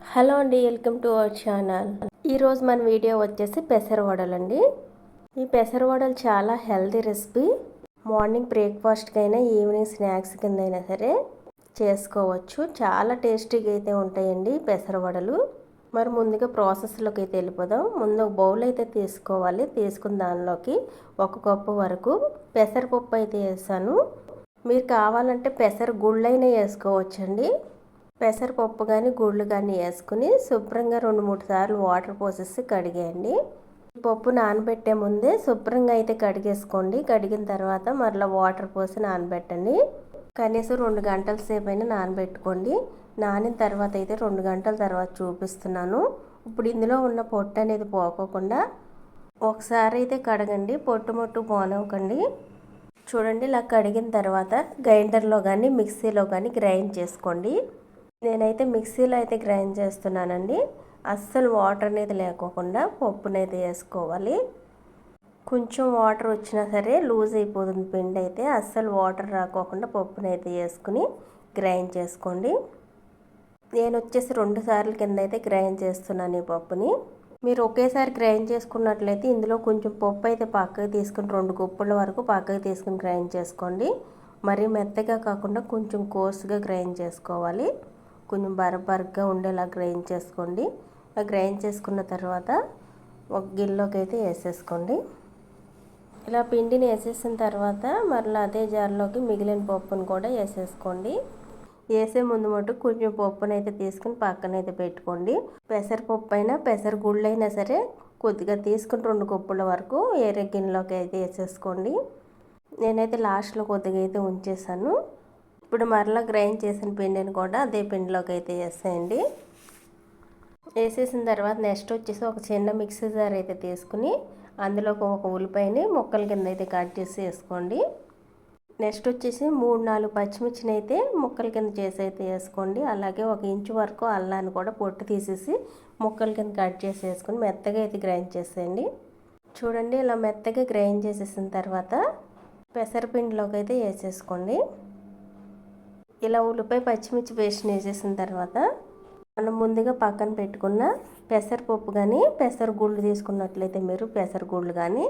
Hello అండి, welcome to our channel. ఈరోజు మన వీడియో వచ్చేసి పెసర వడలండి. ఈ పెసర వడలు చాలా హెల్తీ రెసిపీ. మార్నింగ్ బ్రేక్ఫాస్ట్కి అయినా ఈవినింగ్ స్నాక్స్ కింద అయినా సరే చేసుకోవచ్చు. చాలా టేస్టీగా అయితే ఉంటాయండి పెసర వడలు. మరి ముందుగా ప్రాసెస్లోకి అయితే వెళ్ళిపోదాం. ముందు ఒక బౌల్ అయితే తీసుకోవాలి. తీసుకున్న దానిలోకి 1 కప్పు వరకు పెసరపప్పు అయితే వేసాను. మీరు కావాలంటే పెసర గుళ్ళైనా వేసుకోవచ్చండి. పెసరపప్పు కానీ గుళ్ళు కానీ వేసుకుని శుభ్రంగా 2-3 సార్లు వాటర్ పోసేసి కడిగేయండి. పప్పు నానబెట్టే ముందే శుభ్రంగా అయితే కడిగేసుకోండి. కడిగిన తర్వాత మరలా వాటర్ పోసి నానబెట్టండి. కనీసం 2 గంటల సేపు అయినా నానబెట్టుకోండి. నానిన తర్వాత అయితే 2 గంటల తర్వాత చూపిస్తున్నాను. ఇప్పుడు ఇందులో ఉన్న పొట్టు అనేది పోకోకుండా ఒకసారి అయితే కడగండి. పొట్టు పోనవ్వకండి. చూడండి, ఇలా కడిగిన తర్వాత గ్రైండర్లో కానీ మిక్సీలో కానీ గ్రైండ్ చేసుకోండి. నేనైతే మిక్సీలో అయితే గ్రైండ్ చేస్తున్నానండి. అస్సలు వాటర్ అనేది లేకోకుండా పప్పునైతే వేసుకోవాలి. కొంచెం వాటర్ వచ్చినా సరే లూజ్ అయిపోతుంది పిండి అయితే. అస్సలు వాటర్ రాకోకుండా పప్పునైతే వేసుకుని గ్రైండ్ చేసుకోండి. నేను వచ్చేసి 2 సార్లు కింద అయితే గ్రైండ్ చేస్తున్నాను ఈ పప్పుని. మీరు ఒకేసారి గ్రైండ్ చేసుకున్నట్లయితే ఇందులో కొంచెం పప్పు అయితే పక్కకు తీసుకుని 2 గుప్పుల వరకు పక్కకు తీసుకుని గ్రైండ్ చేసుకోండి. మరీ మెత్తగా కాకుండా కొంచెం కోర్సుగా గ్రైండ్ చేసుకోవాలి. కొంచెం బరబరగా ఉండేలా గ్రైండ్ చేసుకోండి. గ్రైండ్ చేసుకున్న తర్వాత ఒక గిన్నెలోకి అయితే వేసేసుకోండి. ఇలా పిండిని వేసేసిన తర్వాత మరలా అదే జార్లోకి మిగిలిన పప్పును కూడా వేసేసుకోండి. వేసే ముందు మటు కొంచెం పప్పును అయితే తీసుకుని పక్కనైతే పెట్టుకోండి. పెసరపప్పు అయినా పెసర గుళ్ళైనా సరే కొద్దిగా తీసుకుని 2 కప్పుల వరకు వేరే గిన్నెలోకి అయితే వేసేసుకోండి. నేనైతే లాస్ట్లో కొద్దిగా అయితే ఉంచేసాను. ఇప్పుడు మరలా గ్రైండ్ చేసిన పిండిని కూడా అదే పిండిలోకి అయితే వేసేయండి. వేసేసిన తర్వాత నెక్స్ట్ వచ్చేసి ఒక చిన్న మిక్సీ జార్ అయితే తీసుకుని అందులోకి ఒక ఉల్లిపాయని ముక్కల కింద అయితే కట్ చేసి వేసుకోండి. నెక్స్ట్ వచ్చేసి 3-4 పచ్చిమిర్చిని అయితే ముక్కల కింద చేసి అయితే వేసుకోండి. అలాగే 1 ఇంచు వరకు అల్లాన్ని కూడా పొట్టు తీసేసి ముక్కల కింద కట్ చేసి వేసుకొని మెత్తగా అయితే గ్రైండ్ చేసేయండి. చూడండి, ఇలా మెత్తగా గ్రైండ్ చేసేసిన తర్వాత పెసరపిండిలోకి అయితే వేసేసుకోండి. ఇలా ఉల్లిపాయ పచ్చిమిర్చి పేస్ట్ వేసేసిన తర్వాత మనం ముందుగా పక్కన పెట్టుకున్న పెసరపప్పు కానీ పెసర గుళ్ళు తీసుకున్నట్లయితే మీరు పెసర గుళ్ళు కానీ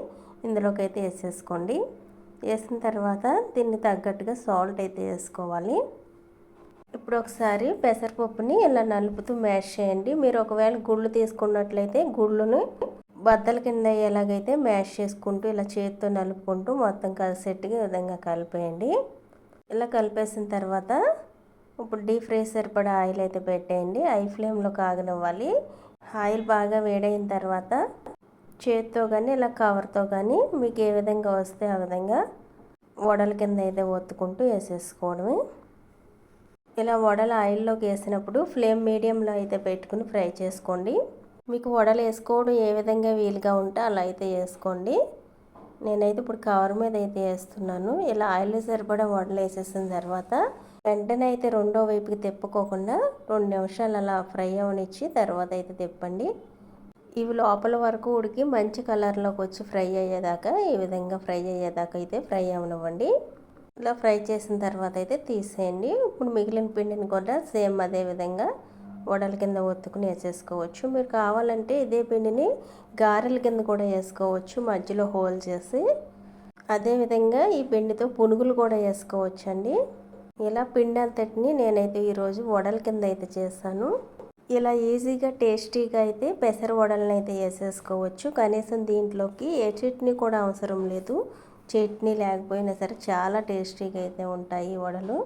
ఇందులోకి అయితే వేసేసుకోండి. వేసిన తర్వాత దీన్ని తగ్గట్టుగా సాల్ట్ అయితే వేసుకోవాలి. ఇప్పుడు ఒకసారి పెసరపప్పుని ఇలా నలుపుతూ మ్యాష్ చేయండి. మీరు ఒకవేళ గుళ్ళు తీసుకున్నట్లయితే గుళ్ళుని బద్దల కింద ఎలాగైతే మ్యాష్ చేసుకుంటూ ఇలా చేతితో నలుపుకుంటూ మొత్తం కలిసేట్టుగా ఈ విధంగా కలిపేయండి. ఇలా కలిపేసిన తర్వాత ఇప్పుడు డీప్ ఫ్రై సరిపడా ఆయిల్ అయితే పెట్టేయండి. హై ఫ్లేమ్లో కాగనివ్వాలి. ఆయిల్ బాగా వేడైన తర్వాత చేతితో కానీ ఇలా కవర్తో కానీ మీకు ఏ విధంగా వస్తే ఆ విధంగా వడల కింద అయితే ఒత్తుకుంటూ వేసేసుకోవడమే. ఇలా వడలు ఆయిల్లోకి వేసినప్పుడు ఫ్లేమ్ మీడియంలో అయితే పెట్టుకుని ఫ్రై చేసుకోండి. మీకు వడలు వేసుకోవడం ఏ విధంగా వీలుగా ఉంటే అలా అయితే వేసుకోండి. నేనైతే ఇప్పుడు కవర్ మీద అయితే వేస్తున్నాను. ఇలా ఆయిల్ సరిపడా వడలు వేసేసిన తర్వాత వెంటనే అయితే రెండో వైపుకి తిప్పుకోకుండా 2 నిమిషాలు అలా ఫ్రై అవనిచ్చి తర్వాత అయితే తిప్పండి. ఇవి లోపల వరకు ఉడికి మంచి కలర్లోకి వచ్చి ఫ్రై అయ్యేదాకా ఈ విధంగా ఫ్రై అయ్యేదాకా అయితే ఫ్రై అవనివ్వండి. ఇలా ఫ్రై చేసిన తర్వాత అయితే తీసేయండి. ఇప్పుడు మిగిలిన పిండిని కూడా సేమ్ అదే విధంగా వడల కింద ఒత్తుకుని వేసేసుకోవచ్చు. మీరు కావాలంటే ఇదే పిండిని గారెల కింద కూడా వేసుకోవచ్చు, మధ్యలో హోల్ చేసి. అదేవిధంగా ఈ పిండితో పునుగులు కూడా వేసుకోవచ్చు అండి. ఇలా పిండి అంతటిని నేనైతే ఈరోజు వడల కింద అయితే చేస్తాను. ఇలా ఈజీగా టేస్టీగా అయితే పెసర వడలను అయితే వేసేసుకోవచ్చు. కనీసం దీంట్లోకి ఏ చట్నీ కూడా అవసరం లేదు. చట్నీ లేకపోయినా సరే చాలా టేస్టీగా అయితే ఉంటాయి వడలు.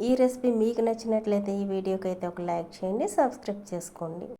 ఈ రెసిపీ మీకు నచ్చినట్లయితే ఈ వీడియోకి అయితే ఒక లైక్ చేయండి, సబ్స్క్రైబ్ చేసుకోండి.